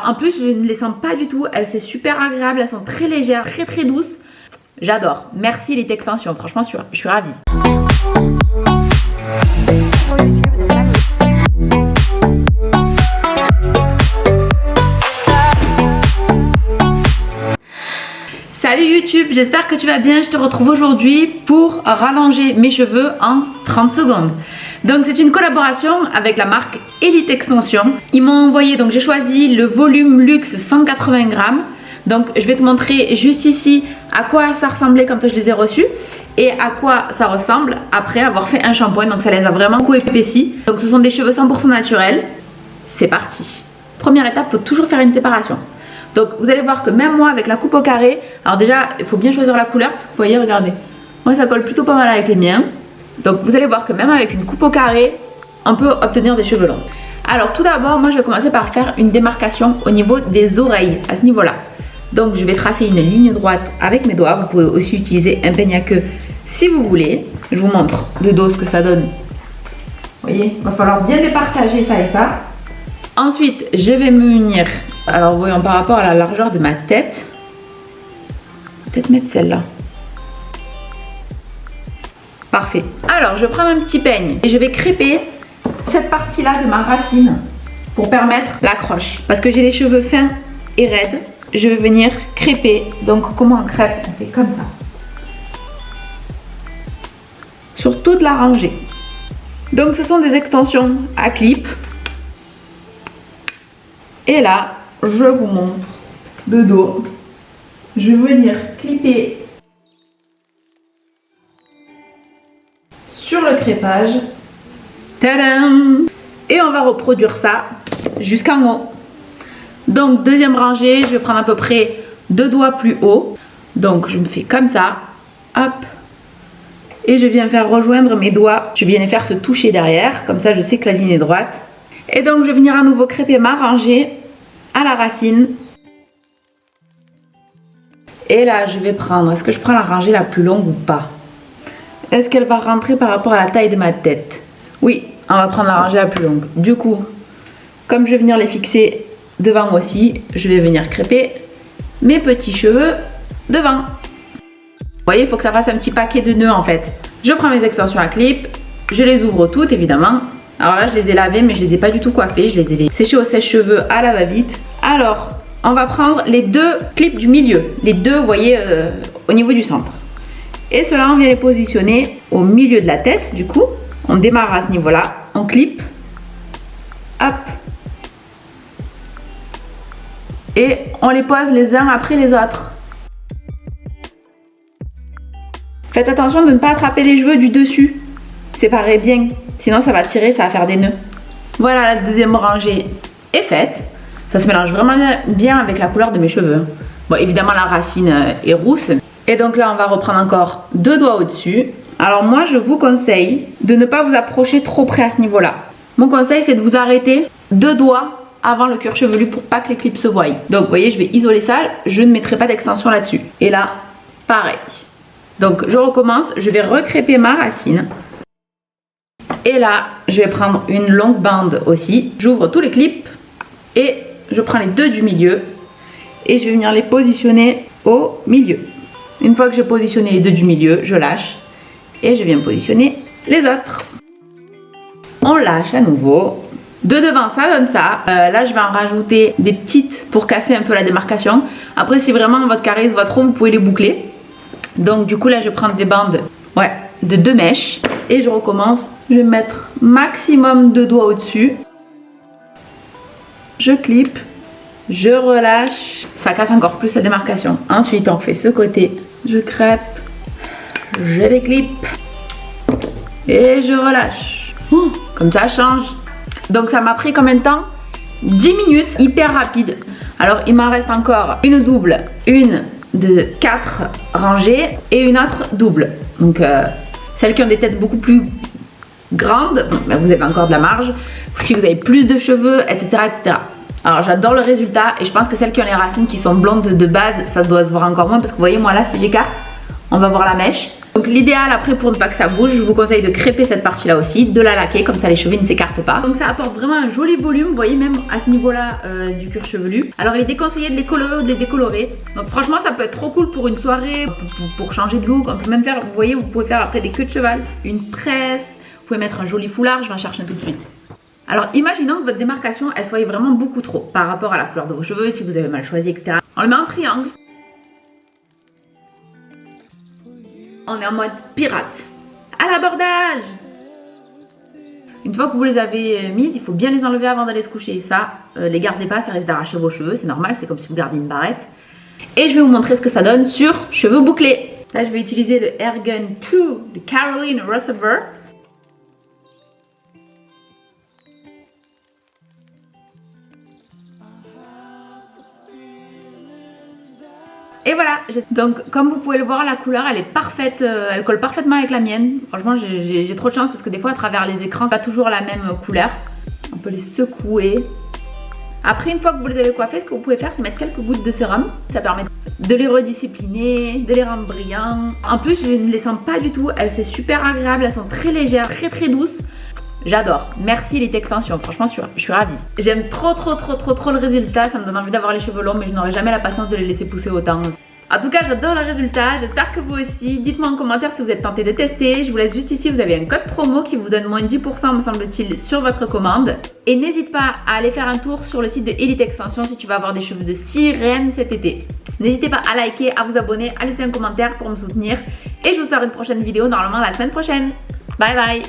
En plus, je ne les sens pas du tout. Elles sont super agréables, elles sont très légères, très douces. J'adore. Merci Elite Extension. Franchement, je suis ravie. Salut YouTube, j'espère que tu vas bien. Je te retrouve aujourd'hui pour rallonger mes cheveux en 30 secondes. Donc c'est une collaboration avec la marque Elite Extension. Ils m'ont envoyé, donc j'ai choisi le volume luxe 180 grammes. Donc je vais te montrer juste ici à quoi ça ressemblait quand je les ai reçus et à quoi ça ressemble après avoir fait un shampoing. Donc ça les a vraiment beaucoup épaissis. Donc ce sont des cheveux 100% naturels. C'est parti. Première étape, il faut toujours faire une séparation. Donc vous allez voir que même moi avec la coupe au carré, alors déjà il faut bien choisir la couleur parce que vous voyez, regardez, moi ça colle plutôt pas mal avec les miens. Donc vous allez voir que même avec une coupe au carré, on peut obtenir des cheveux longs. Alors tout d'abord, moi je vais commencer par faire une démarcation au niveau des oreilles, à ce niveau-là. Donc je vais tracer une ligne droite avec mes doigts. Vous pouvez aussi utiliser un peigne à queue si vous voulez. Je vous montre de dos ce que ça donne. Vous voyez, il va falloir bien départager ça et ça. Ensuite, je vais me munir. Alors voyons par rapport à la largeur de ma tête. Peut-être mettre celle-là. Parfait. Alors je prends un petit peigne et je vais crêper cette partie-là de ma racine pour permettre l'accroche. Parce que j'ai les cheveux fins et raides, je vais venir crêper. Donc comment on crêpe? On fait comme ça. Sur toute la rangée. Donc ce sont des extensions à clip. Et là, je vous montre de dos. Je vais venir clipper sur le crêpage. Tadam! Et on va reproduire ça jusqu'en haut. Donc deuxième rangée, je vais prendre à peu près 2 doigts plus haut. Donc je me fais comme ça. Hop. Et je viens faire rejoindre mes doigts. Je viens les faire se toucher derrière. Comme ça, je sais que la ligne est droite. Et donc je vais venir à nouveau crêper ma rangée à la racine. Et là je vais prendre, est-ce que je prends la rangée la plus longue ou pas? Est-ce qu'elle va rentrer par rapport à la taille de ma tête? Oui, on va prendre la rangée la plus longue. Du coup, comme je vais venir les fixer devant aussi, je vais venir crêper mes petits cheveux devant. Vous voyez, il faut que ça fasse un petit paquet de nœuds en fait. Je prends mes extensions à clip, je les ouvre toutes évidemment. Alors là, je les ai lavées, mais je les ai pas du tout coiffées. Je les ai séchées au sèche-cheveux à la va-vite. Alors, on va prendre les 2 clips du milieu. Les 2, vous voyez, au niveau du centre. Et cela, on vient les positionner au milieu de la tête. Du coup, on démarre à ce niveau-là. On clip. Hop. Et on les pose les uns après les autres. Faites attention de ne pas attraper les cheveux du dessus. Séparez bien. Sinon ça va tirer, ça va faire des nœuds. Voilà, la deuxième rangée est faite. Ça se mélange vraiment bien avec la couleur de mes cheveux. Bon, évidemment la racine est rousse. Et donc là on va reprendre encore 2 doigts au-dessus. Alors moi je vous conseille de ne pas vous approcher trop près à ce niveau-là. Mon conseil c'est de vous arrêter 2 doigts avant le cuir chevelu pour pas que les clips se voient. Donc vous voyez, je vais isoler ça. Je ne mettrai pas d'extension là-dessus. Et là, pareil. Donc je recommence, je vais recrêper ma racine. Et là, je vais prendre une longue bande aussi. J'ouvre tous les clips et je prends les 2 du milieu et je vais venir les positionner au milieu. Une fois que j'ai positionné les 2 du milieu, je lâche et je viens positionner les autres. On lâche à nouveau. De devant, ça donne ça. Là, je vais en rajouter des petites pour casser un peu la démarcation. Après, si vraiment votre carré se voit trop, vous pouvez les boucler. Donc du coup, là, je vais prendre des bandes de 2 mèches et je recommence. Je vais mettre maximum 2 doigts au-dessus. Je clip, je relâche. Ça casse encore plus la démarcation. Ensuite, on fait ce côté. Je crêpe, je déclipe et je relâche. Comme ça change. Donc ça m'a pris combien de temps? 10 minutes, hyper rapide. Alors il m'en reste encore une double, une de 4 rangées et une autre double. Donc celles qui ont des têtes beaucoup plus grandes, ben vous avez encore de la marge. Si vous avez plus de cheveux, etc. etc. Alors j'adore le résultat et je pense que celles qui ont les racines qui sont blondes de base, ça doit se voir encore moins parce que vous voyez, moi là si j'écarte, on va voir la mèche. Donc l'idéal après pour ne pas que ça bouge, je vous conseille de crêper cette partie là aussi, de la laquer, comme ça les cheveux ne s'écartent pas. Donc ça apporte vraiment un joli volume, vous voyez même à ce niveau là du cuir chevelu. Alors il est déconseillé de les colorer ou de les décolorer. Donc franchement ça peut être trop cool pour une soirée, pour changer de look. On peut même faire, vous voyez, vous pouvez faire après des queues de cheval, une tresse, vous pouvez mettre un joli foulard, je vais en chercher tout de suite. Alors imaginons que votre démarcation elle soit vraiment beaucoup trop par rapport à la couleur de vos cheveux, si vous avez mal choisi, etc. On le met en triangle. On est en mode pirate. À l'abordage! Une fois que vous les avez mises, il faut bien les enlever avant d'aller se coucher. Ça, les gardez pas, ça risque d'arracher vos cheveux. C'est normal, c'est comme si vous gardiez une barrette. Et je vais vous montrer ce que ça donne sur cheveux bouclés. Là, je vais utiliser le Air Gun 2 de Caroline Roosevelt. Et voilà, donc comme vous pouvez le voir, la couleur elle est parfaite, elle colle parfaitement avec la mienne. Franchement j'ai trop de chance parce que des fois à travers les écrans c'est pas toujours la même couleur. On peut les secouer. Après une fois que vous les avez coiffés, ce que vous pouvez faire c'est mettre quelques gouttes de sérum. Ça permet de les rediscipliner, de les rendre brillants. En plus je ne les sens pas du tout, elles sont super agréables, elles sont très légères, très douces. J'adore, merci Elite Extension, franchement je suis ravie. J'aime trop le résultat, ça me donne envie d'avoir les cheveux longs mais je n'aurai jamais la patience de les laisser pousser autant. En tout cas j'adore le résultat, j'espère que vous aussi. Dites-moi en commentaire si vous êtes tenté de tester. Je vous laisse juste ici, vous avez un code promo qui vous donne moins 10% me semble-t-il sur votre commande. Et n'hésite pas à aller faire un tour sur le site de Elite Extension si tu vas avoir des cheveux de sirène cet été. N'hésitez pas à liker, à vous abonner, à laisser un commentaire pour me soutenir. Et je vous sors une prochaine vidéo normalement la semaine prochaine. Bye bye.